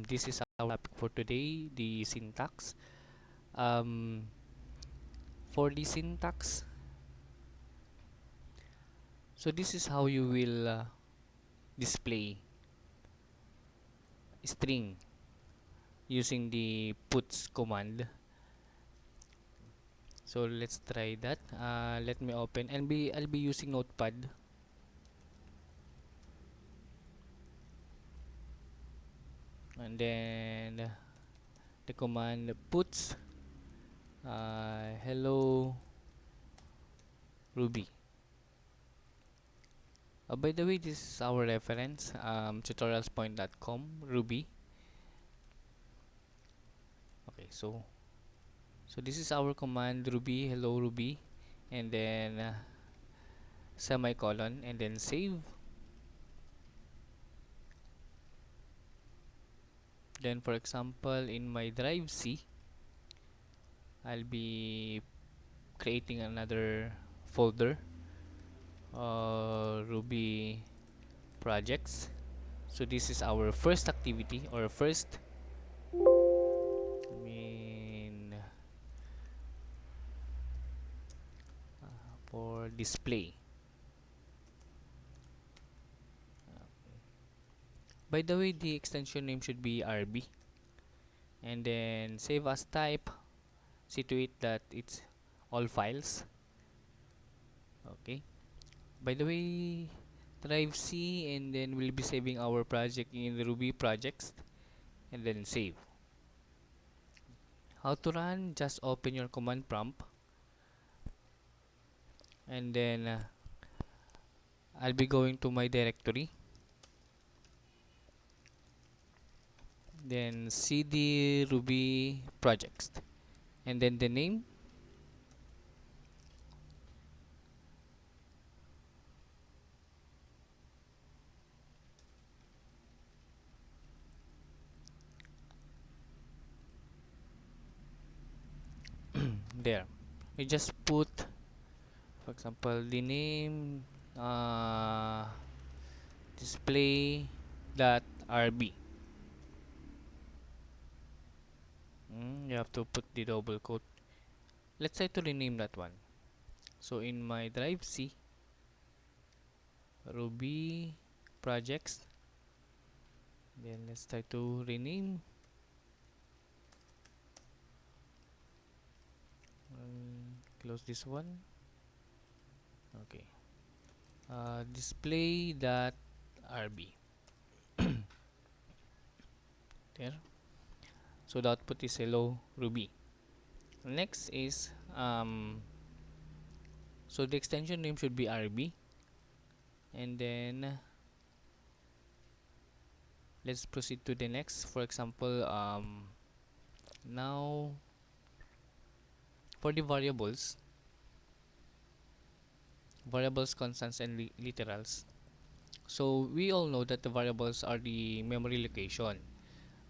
This is our topic for today, the syntax. Um, for the syntax, so this is how you will display string using the puts command. So let's try that. Let me open and I'll be using Notepad, and then the command puts hello Ruby. By the way, this is our reference, tutorialspoint.com Ruby. Okay, so this is our command Ruby, hello Ruby, and then semicolon, and then save. Then for example, in my drive C, I'll be creating another folder, Ruby projects. So this is our first activity, or first, I mean, for display. By the way, the extension name should be RB, and then save as type. See to it that it's all files. Okay. By the way, drive C, and then we'll be saving our project in Ruby projects, and then save. How to run? Just open your command prompt, and then I'll be going to my directory, then cd ruby projects, and then the name. There, we just put, for example, the name, display.rb. You have to put the double quote. Let's try to rename that one. So in my drive C, Ruby projects, then let's try to rename. Close this one. Okay. Display.rb. There. So the output is hello Ruby. Next is so the extension name should be RB, and then let's proceed to the next. For example, now for the variables, constants, and literals. So we all know that the variables are the memory location.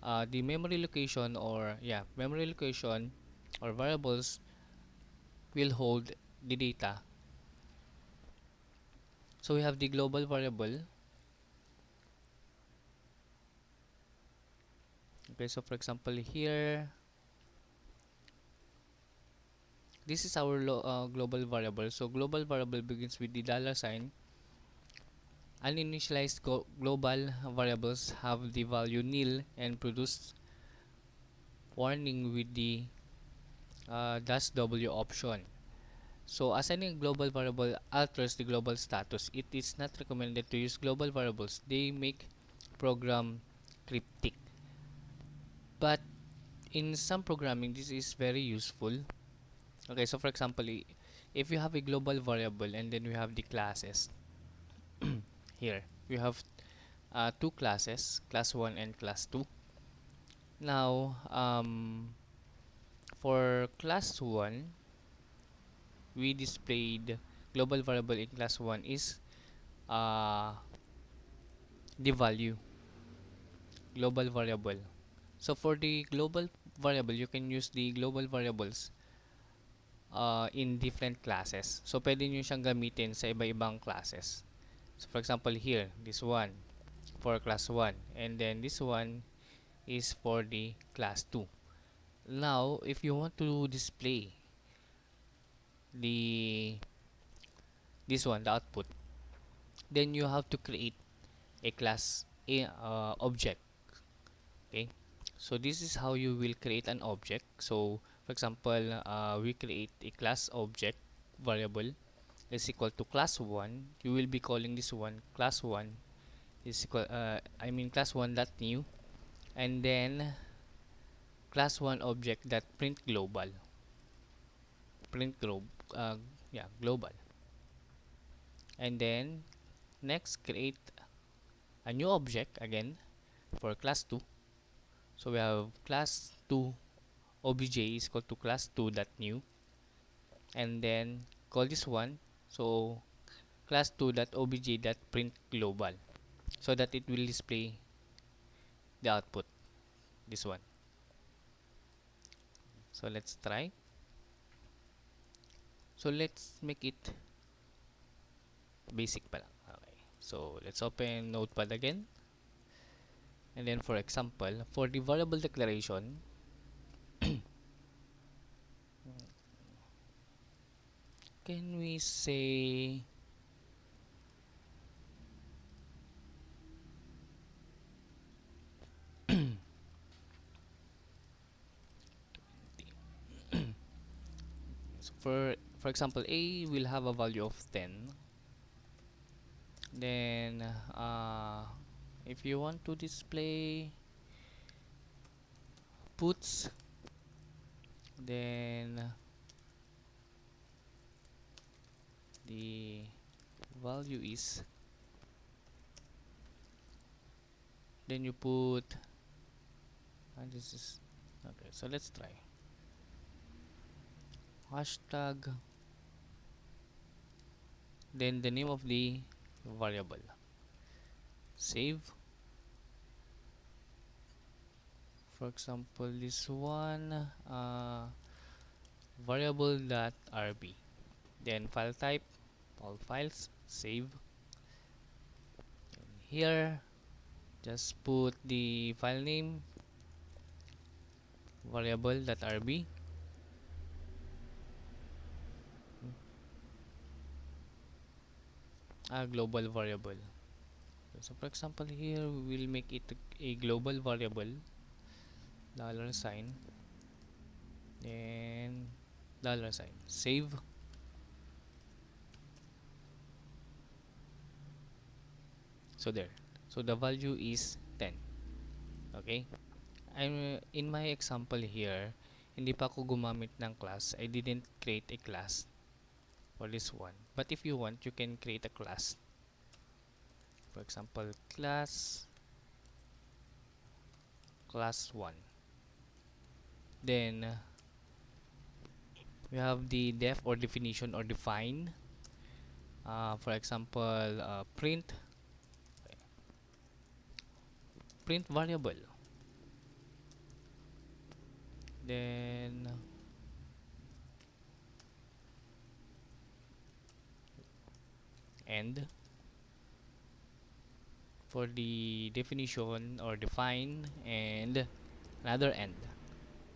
The memory location, or memory location or variables will hold the data. So we have the global variable. Okay, so for example here, this is our global variable. So global variable begins with the dollar sign. Uninitialized global variables have the value nil and produce warning with the dash W option. So assigning a global variable alters the global status. It is not recommended to use global variables. They make program cryptic. But in some programming, this is very useful. Okay, so for example, if you have a global variable and then we have the classes, here we have two classes, class 1 and class 2. Now, for class 1, we displayed global variable in class 1 is uh, the value, global variable. So for the global variable, you can use the global variables in different classes. So pwede nyo siyang gamitin sa iba-ibang classes. So for example here, this one for class 1, and then this one is for the class 2. Now, if you want to display the this one, the output, then you have to create a class a object. Okay, so this is how you will create an object. So for example, we create a class object variable is equal to class 1. You will be calling this one class 1 is equal class 1 dot new, and then class 1 object that print globe global. And then next, create a new object again for class 2. So we have class 2 obj is equal to class 2 dot new, and then call this one, so class 2 dot obj dot print global, so that it will display the output, this one. So let's try. So let's make it basic pa lang. Okay, so let's open Notepad again, and then for example, for the variable declaration, can we say so for example, a will have a value of 10. Then if you want to display puts, then the value is, then you put, and this is okay. So let's try hashtag, then the name of the variable. Save. For example, this one, variable.rb. Then file type, all files. Save. And here, just put the file name, variable.rb. A global variable. So for example, here we will make it a global variable, $sign, then $sign. Save. So there. So the value is 10. Okay? I'm in my example here, hindi pa ako gumamit ng class. I didn't create a class for this one. But if you want, you can create a class. For example, class 1. Then we have the def or definition or define. For example, print variable. Then end for the definition or define, and another end.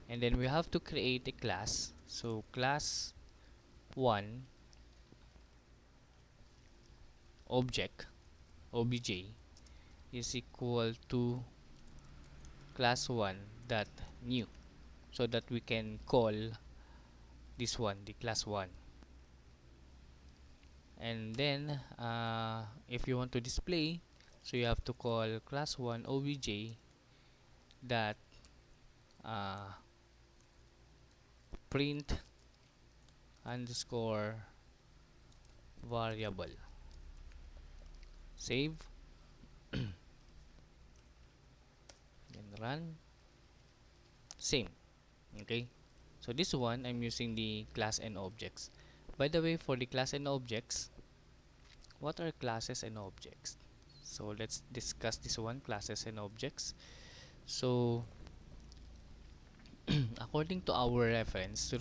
And then we have to create a class. So class 1 object obj is equal to class 1 dot new, so that we can call this one, the class 1. And then if you want to display, so you have to call class 1 obj dot print underscore variable. Save. And run. Same. Okay, so this one I'm using the class and objects. By the way, for the class and objects, what are classes and objects? So let's discuss this one, classes and objects. So according to our reference,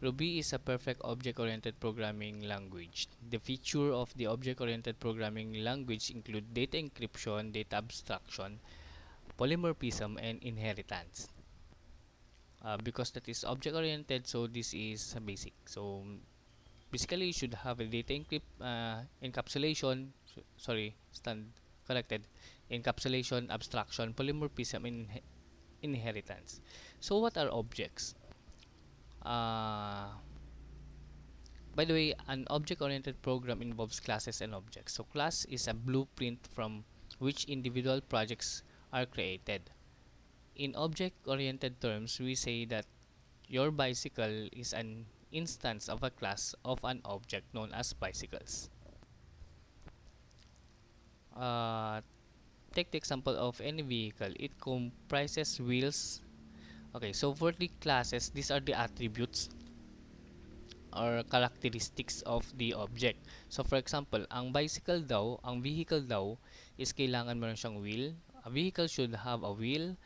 Ruby is a perfect object-oriented programming language. The feature of the object-oriented programming language include data encryption, data abstraction, polymorphism and inheritance. Because that is object oriented, so this is basic. So basically you should have a data encapsulation, sorry, stand corrected, encapsulation, abstraction, polymorphism, and inheritance. So what are objects? uh, by the way, an object oriented program involves classes and objects. So class is a blueprint from which individual projects are created. In object oriented terms, we say that your bicycle is an instance of a class of an object known as bicycles. Uh, Take the example of any vehicle. It comprises wheels. Okay, so for the classes, these are the attributes or characteristics of the object. So for example, ang bicycle daw, ang vehicle daw is kailangan meron siyang wheel. A vehicle should have a wheel,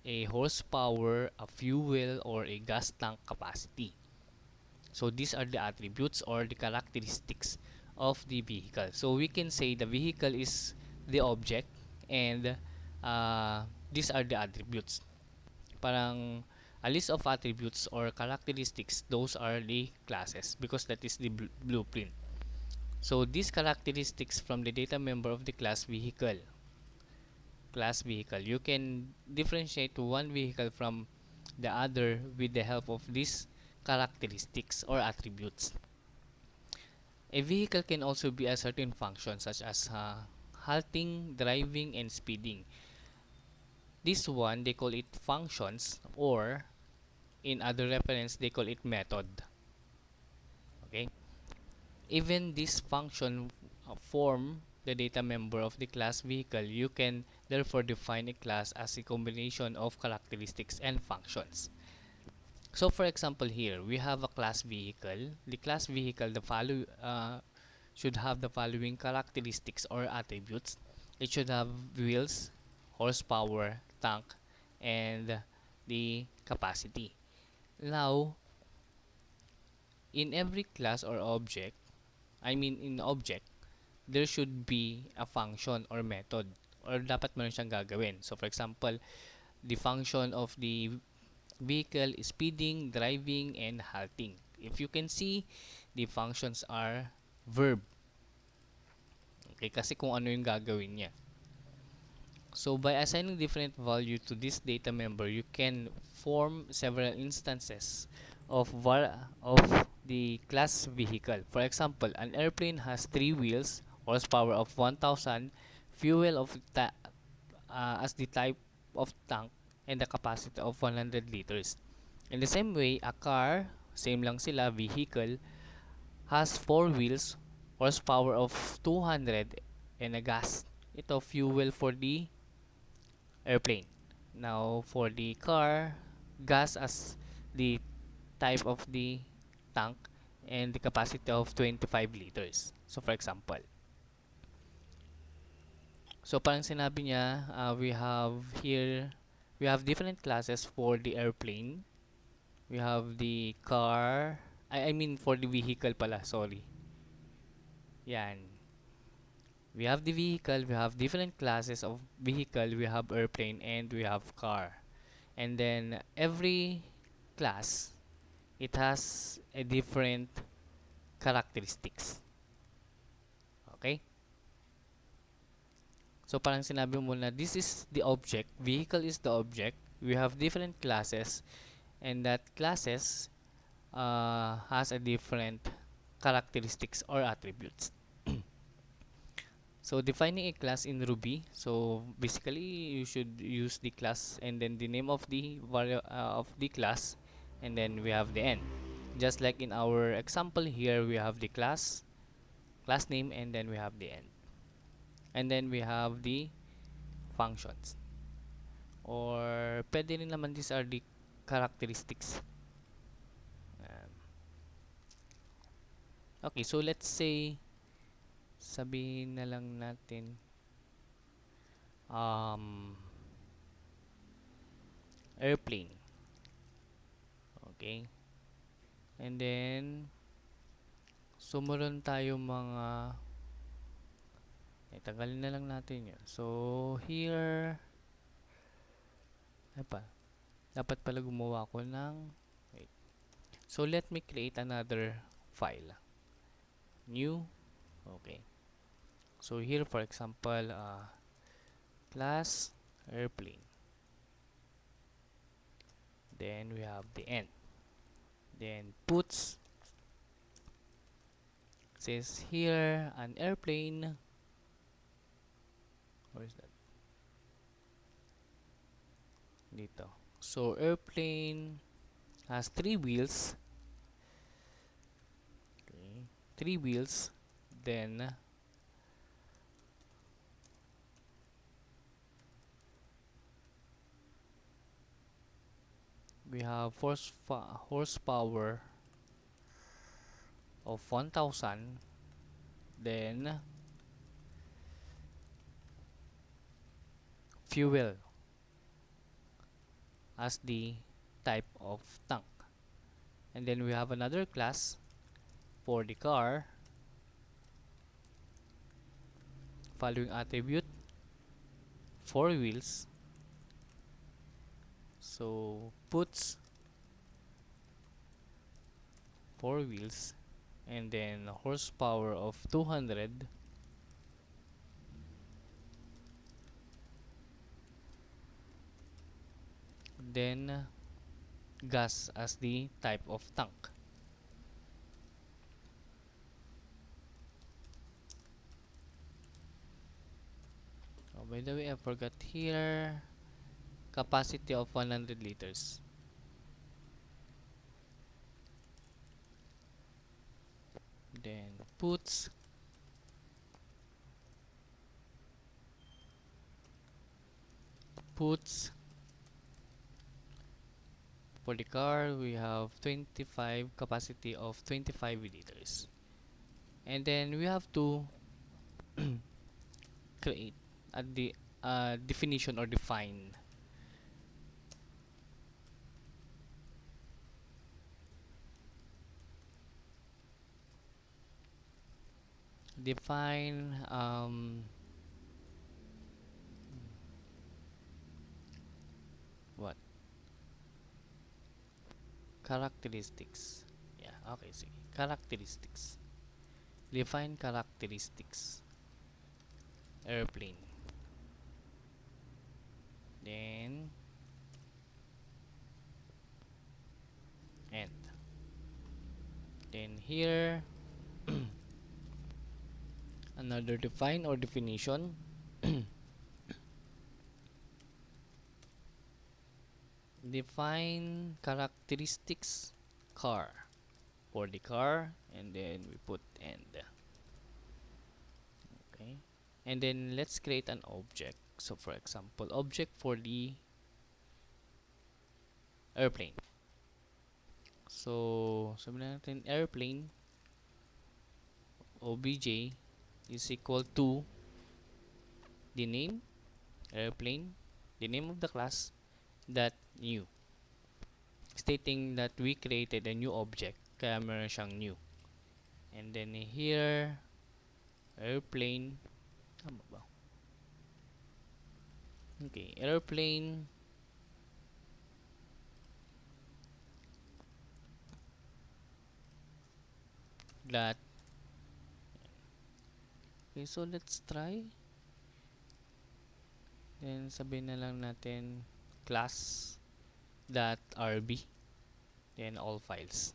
a horsepower, a fuel, or a gas tank capacity. So these are the attributes or the characteristics of the vehicle. So we can say the vehicle is the object and these are the attributes. Parang a list of attributes or characteristics, those are the classes because that is the blueprint. So these characteristics from the data member of the class vehicle, you can differentiate one vehicle from the other with the help of these characteristics or attributes. A vehicle can also be a certain function such as halting, driving, and speeding. This one, they call it functions, or in other reference, they call it method. Okay? Even this function form the data member of the class vehicle, you can therefore define a class as a combination of characteristics and functions. So for example here, we have a class vehicle. The class vehicle, should have the following characteristics or attributes. It should have wheels, horsepower, tank, and the capacity. Now, in every class or object, in object, there should be a function or method or dapat meron siyang gagawin. So for example, the function of the vehicle is speeding, driving, and halting. If you can see, the functions are verb. Okay, kasi kung ano yung gagawin niya. So by assigning different value to this data member, you can form several instances of the class vehicle. For example, an airplane has 3 wheels, horsepower of 1000, fuel as the type of tank, and the capacity of 100 liters. In the same way, a car, same lang sila, vehicle, has 4 wheels, horsepower of 200, and a gas. Ito, fuel for the airplane. Now, for the car, gas as the type of the tank and the capacity of 25 liters. So, for example. So, parang sinabi niya, we have different classes for the airplane. We have the car, for the vehicle pala, sorry. Yan. We have the vehicle, we have different classes of vehicle, we have airplane, and we have car. And then every class, it has a different characteristics. Okay? So parang sinabi mo na this is the object, vehicle is the object, we have different classes, and that classes has a different characteristics or attributes. So defining a class in Ruby, so basically you should use the class and then the name of the class, and then we have the end. Just like in our example here, we have the class name, and then we have the end. And then we have the functions. Or pwede rin naman these are the characteristics. Okay, so let's say sabihin na lang natin airplane. Okay. And then sumunod tayo mga tanggalin na lang natin yun. So here Ay pa, dapat pala gumawa ko ng, wait. So let me create another file. New. Okay. So here for example, class airplane. Then we have the end. Then puts says here an airplane. Where is that? Dito. So airplane has three wheels. Okay. Three wheels. Then we have horsepower of 1000. Then fuel as the type of tank. And then we have another class for the car. Following attribute, four wheels. So puts four wheels, and then horsepower of 200. Then gas as the type of tank. Oh, by the way, I forgot here, capacity of 100 liters. Then puts for the car, we have 25 capacity of 25 liters. And then we have to create the definition or define. Define what? Characteristics. Yeah, okay, sige. Characteristics. Define characteristics. Airplane. Then end. Then here another define or definition. Define characteristics car for the car, and then we put end. Okay, and then let's create an object. So for example, object for the airplane. So sabihin natin airplane obj is equal to the name airplane, the name of the class, that new, stating that we created a new object kaya meron siyang new. And then here airplane, tama ba? Okay, airplane that. Okay, so let's try. Then sabihin na lang natin class dot rb, then all files.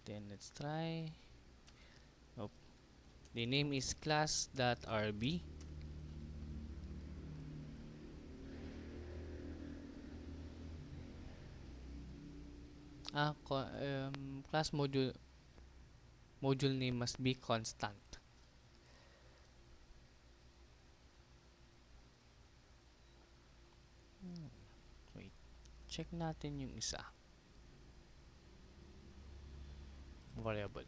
Then let's try. Nope. The name is class dot rb. Class module name must be constant. Wait, check natin yung isa. Variable.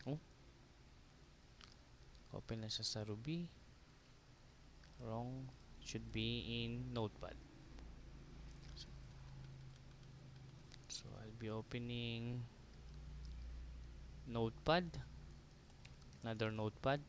Oh, open na siya sa Ruby. Wrong. Should be in Notepad. So I'll be opening Notepad. Another Notepad.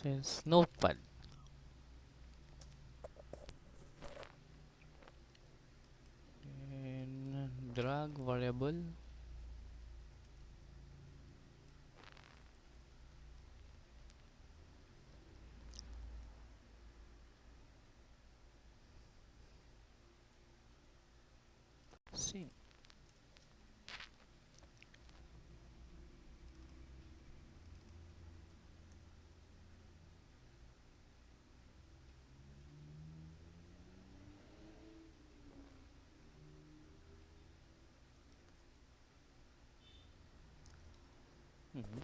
Says notepad. And drag variable. Same. Mhm.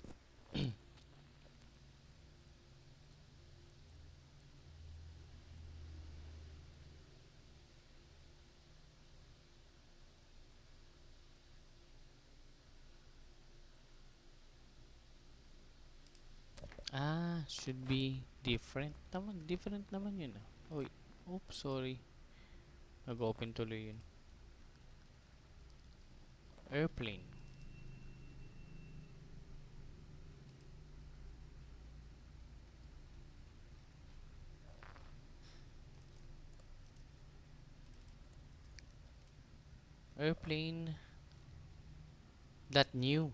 Should be different naman. Different naman yun ah. Oy, oops, sorry. Nag-open tuloy yun. Airplane. Airplane. That new.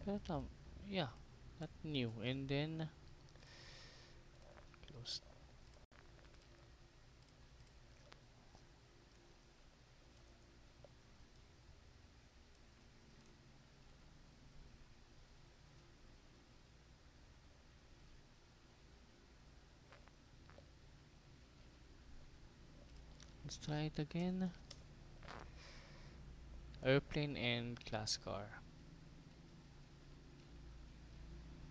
Pero yeah, that new. And then, close. Let's try it again. Airplane and class car.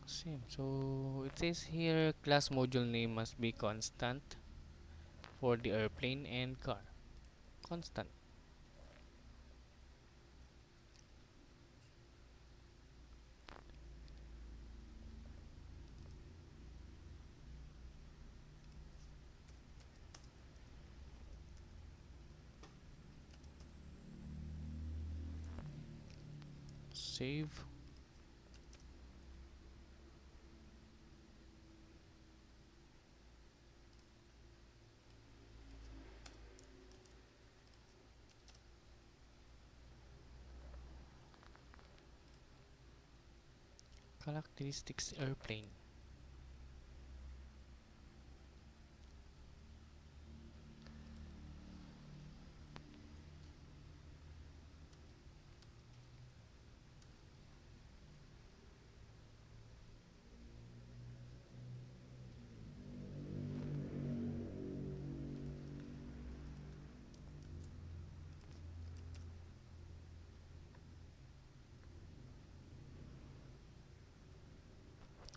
Same. So, it says here class module name must be constant for the airplane and car. Constant. Save. Characteristics airplane.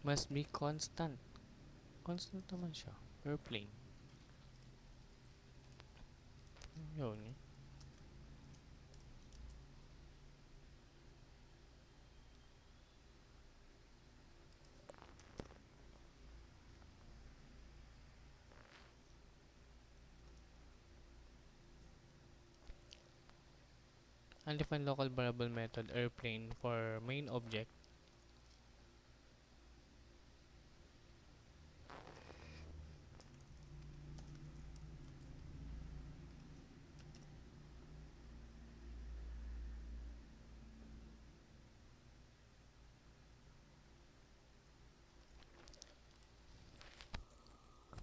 Must be constant. Constant naman siya. Airplane. Yun. Undefined local variable method airplane for main object.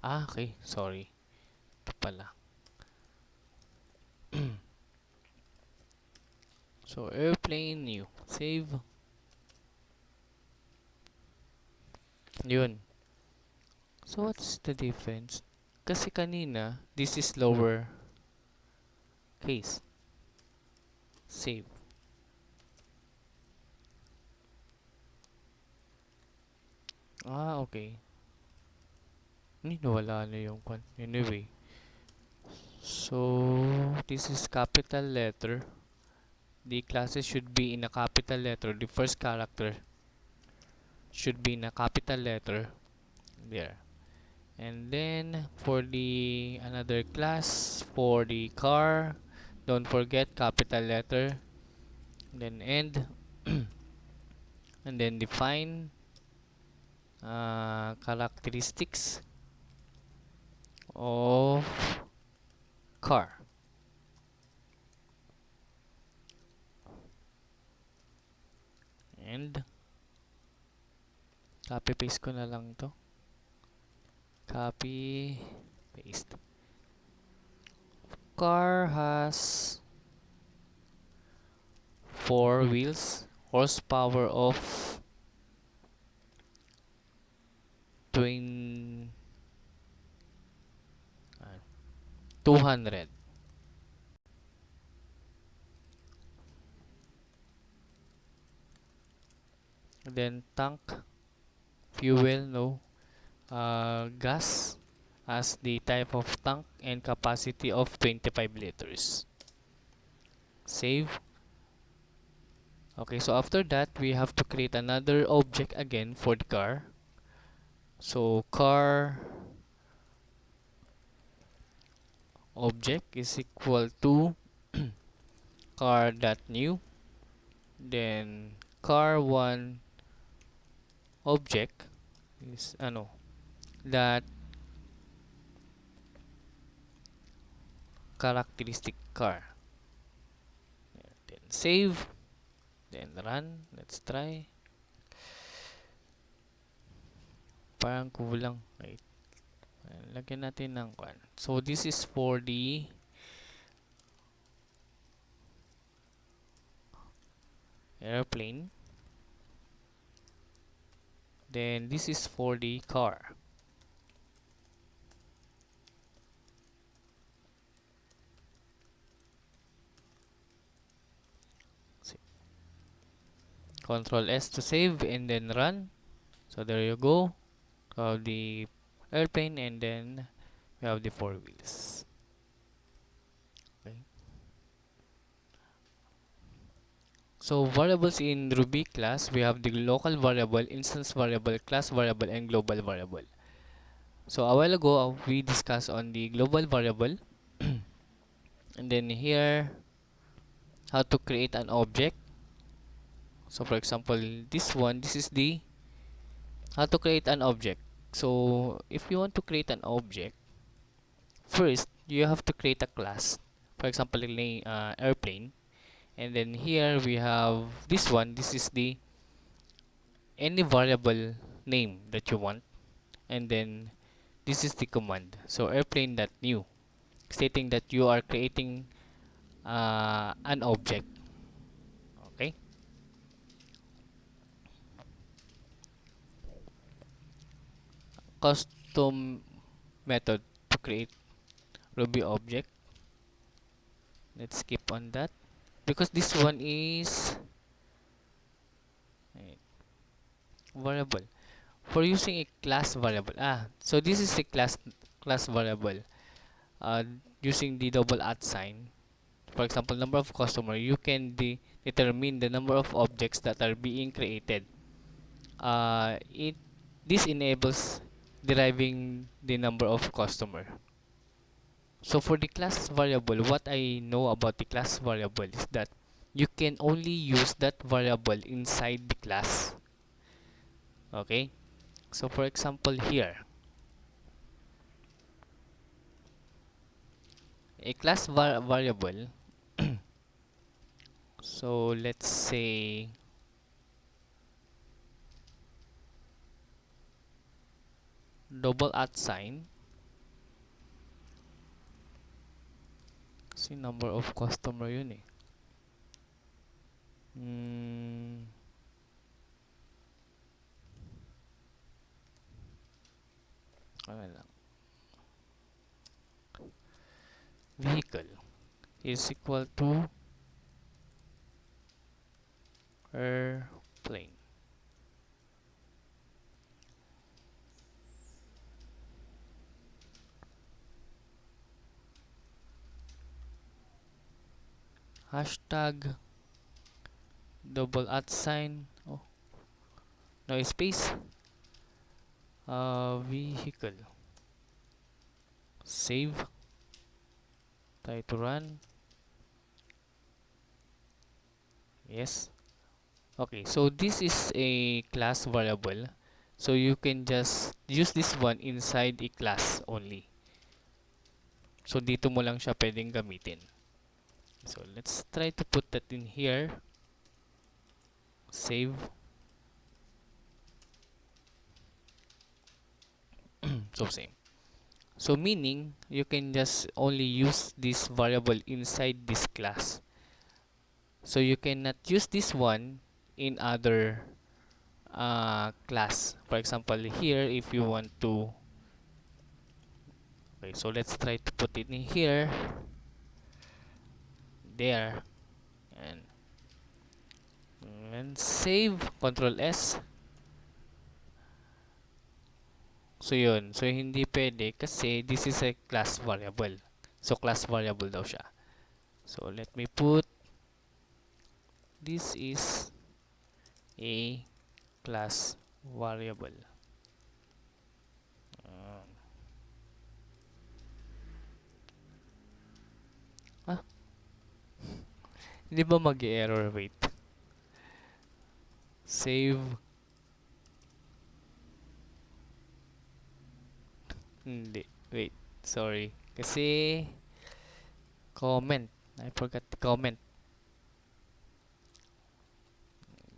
Okay. Sorry. Ito pala. So, airplane new. Save. Yun. So, what's the difference? Kasi kanina, this is lower case. Save. Okay. Nawala na yung kwan. Anyway. So, this is capital letter. The classes should be in a capital letter. The first character should be in a capital letter. There. And then, for the another class, for the car, don't forget capital letter. Then end. And then define characteristics of car. And copy paste ko na lang to. Copy paste. Car has 4 wheels, horsepower of 200. Then tank, fuel, no. Gas as the type of tank and capacity of 25 liters. Save. Okay, so after that, we have to create another object again for the car. So car object is equal to car.new, then car1 object is that characteristic car. Then save, then run. Let's try. Parang kulang. Wait. Lagyan natin ng kwan. So this is for the airplane. Then this is for the car. Control S to save and then run. So there you go. The airplane, and then we have the 4 wheels. Okay. So variables in Ruby class, we have the local variable, instance variable, class variable, and global variable. So a while ago, we discussed on the global variable, and then here, how to create an object. So for example, this is the how to create an object. So if you want to create an object, first you have to create a class. For example, airplane, and then here we have this one. This is the any variable name that you want, and then this is the command. So airplane.new, stating that you are creating an object. Okay. Custom method to create Ruby object. Let's skip on that because this one is variable. For using a class variable, so this is a class variable. uh, Using the double at sign, for example, number of customer, you can determine the number of objects that are being created. It This enables deriving the number of customer. So for the class variable, what I know about the class variable is that you can only use that variable inside the class. Okay, so for example here, a class variable. So let's say double at sign, kasi number of customer yun eh. Ano lang, vehicle is equal to airplane. Hashtag double at sign, no space, vehicle. Save, try to run. Yes. Okay, so this is a class variable. So you can just use this one inside a class only. So dito mo lang siya pwedeng gamitin. So let's try to put that in here. Save. So same. So meaning you can just only use this variable inside this class. So you cannot use this one in other class. For example, here if you want to, okay, so let's try to put it in here, there, and save. Control S. So yun, so hindi pwede kasi this is a class variable. So class variable daw siya. So let me put, this is a class variable. Um, ah, hindi ba mag-error? Wait. Save. Hindi. Wait. Sorry. Kasi comment. I forgot to comment.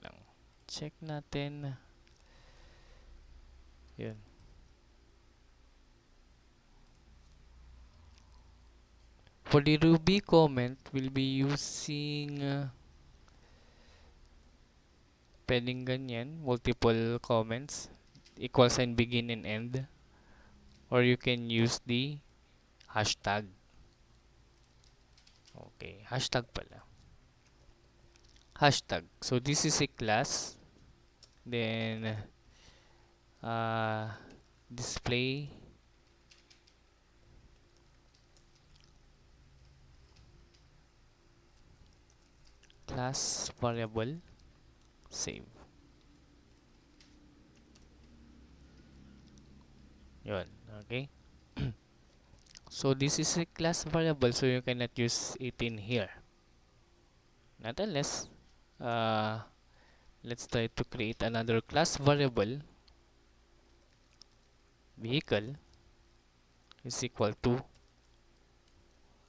Lang. Check natin. Yun. For the Ruby comment, we'll be using pwedeng ganyan, multiple comments, equal sign begin and end, or you can use the hashtag. Okay, hashtag pala. Hashtag. So this is a class. Then display class variable. Save. Yun. Okay. So this is a class variable, so you cannot use it in here. Not unless let's try to create another class variable. Vehicle is equal to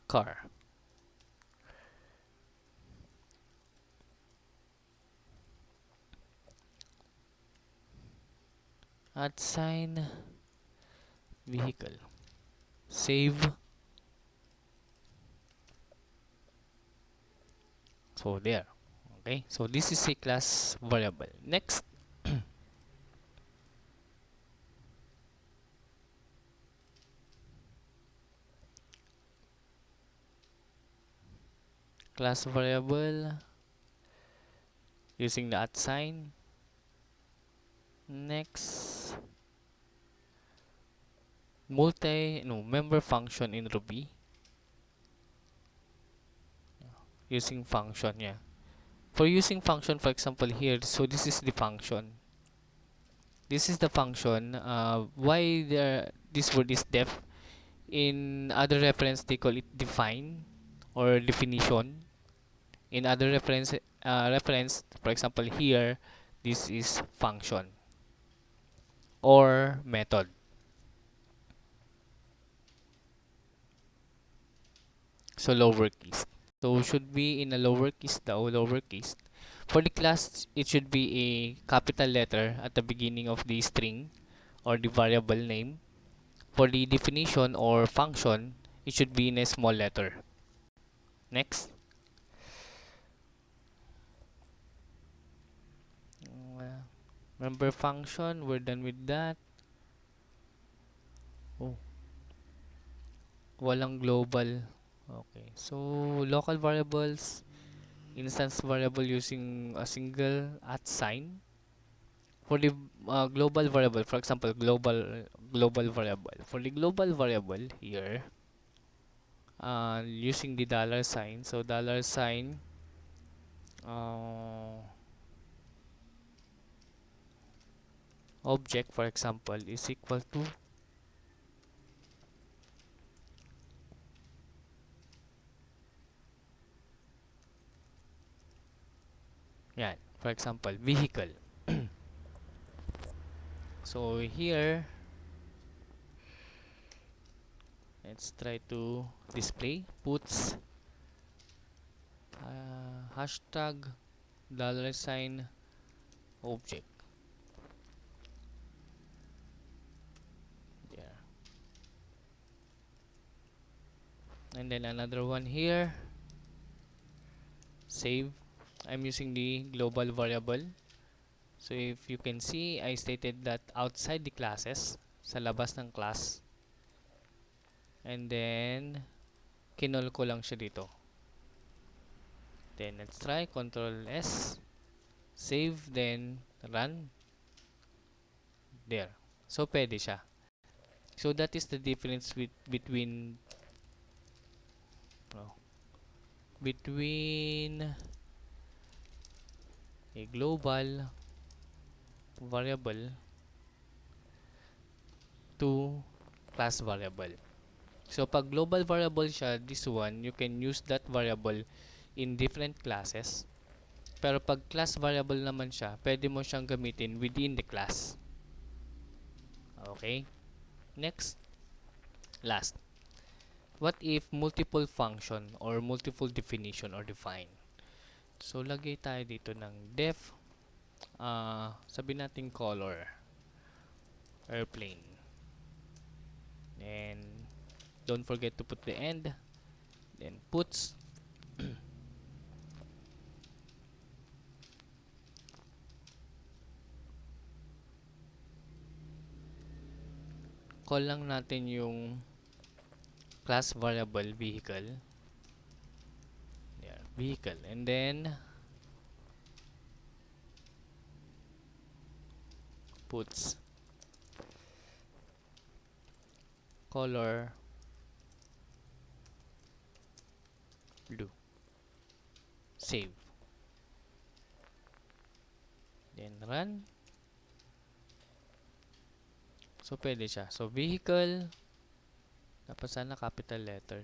car. Add sign vehicle. Save. So there. Okay. So this is a class variable. Next. Class variable using the at sign. Next. Member function in Ruby. Using function, yeah. For using function, for example here, so this is the function. This is the function. Why this word is def? In other reference, they call it define or definition. In other reference, for example here, this is function or method. So lowercase. So should be in a lowercase daw, lowercase. For the class, it should be a capital letter at the beginning of the string or the variable name. For the definition or function, it should be in a small letter. Next. Member function, we're done with that. Oh, walang global. Okay, so local variables, instance variable using a single at sign. For the global variable, for example, global variable. For the global variable here, using the dollar sign. So dollar sign, uh, object, for example, is equal to, yan, for example, vehicle. So here, let's try to display puts hashtag $sign object there, and then another one here, save. I'm using the global variable. So if you can see, I stated that outside the classes, sa labas ng class, and then kinol ko lang siya dito. Then let's try Control S, save, then run. There. So pwede siya. So that is the difference between no, between a global variable to class variable. So pag global variable siya, this one, you can use that variable in different classes. Pero pag class variable naman siya, pwede mo siyang gamitin within the class. Okay? Next, last. What if multiple function or multiple definition or define? So lagay tayo dito ng def, sabi natin color, airplane. And don't forget to put the end. Then puts call lang natin yung class variable vehicle. Yeah, vehicle. And then puts color blue. Save. Then run. So pwede siya. So vehicle, dapat sana capital letter.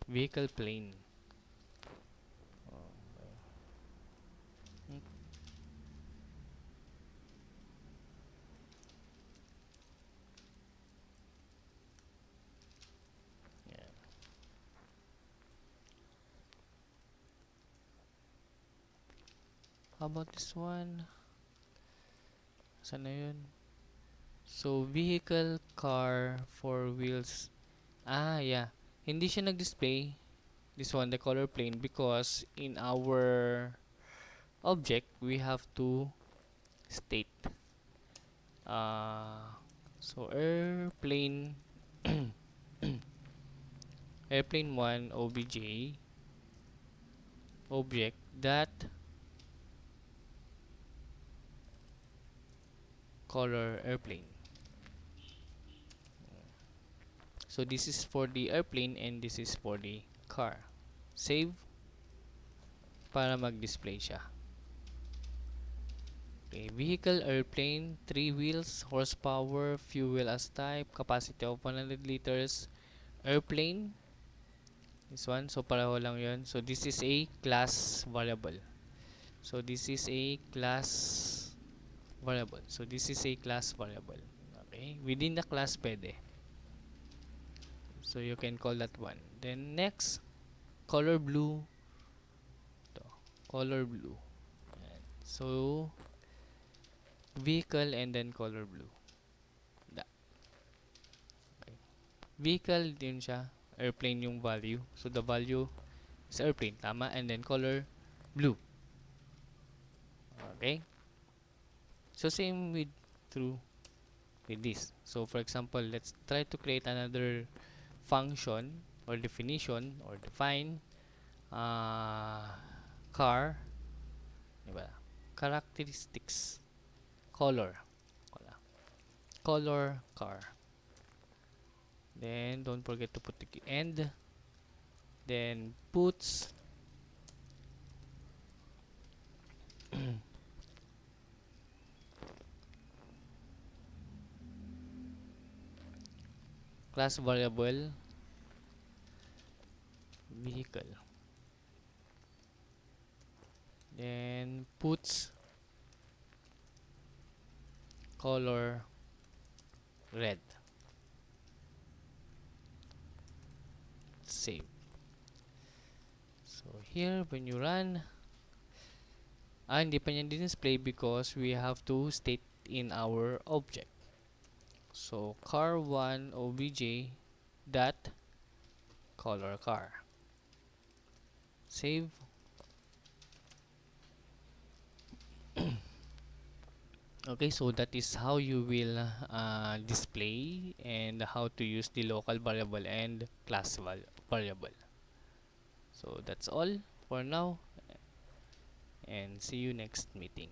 Vehicle plane. Yan. How about this one? Saan na yun? So, vehicle, car, four wheels. Yeah. Hindi siya nag-display. This one, the color plane, because in our object, we have to state. So, airplane, airplane 1, obj, object, that color airplane. So this is for the airplane and this is for the car. Save para mag-display siya. Okay, vehicle, airplane, 3 wheels, horsepower, fuel as type, capacity of 100 liters, airplane. This one, so pareho lang yun. So this is a class variable. So this is a class variable. So this is a class variable. Okay, within the class pwede. So you can call that one. Then next, color blue. Ito, color blue. Ayan. So vehicle and then color blue. Da. Okay. Vehicle din siya. Airplane yung value. So the value is airplane. Tama. And then color blue. Okay. So same with true with this. So for example, let's try to create another function or definition or define car, diba? Characteristics, color, color car. Then don't forget to put the end. Then puts class variable vehicle. Then puts color red. Save. So here when you run, hindi pa niya display because we have to state in our object. So car1 obj dot color car. Save. Okay, so that is how you will display and how to use the local variable and class variable. So that's all for now, and see you next meeting.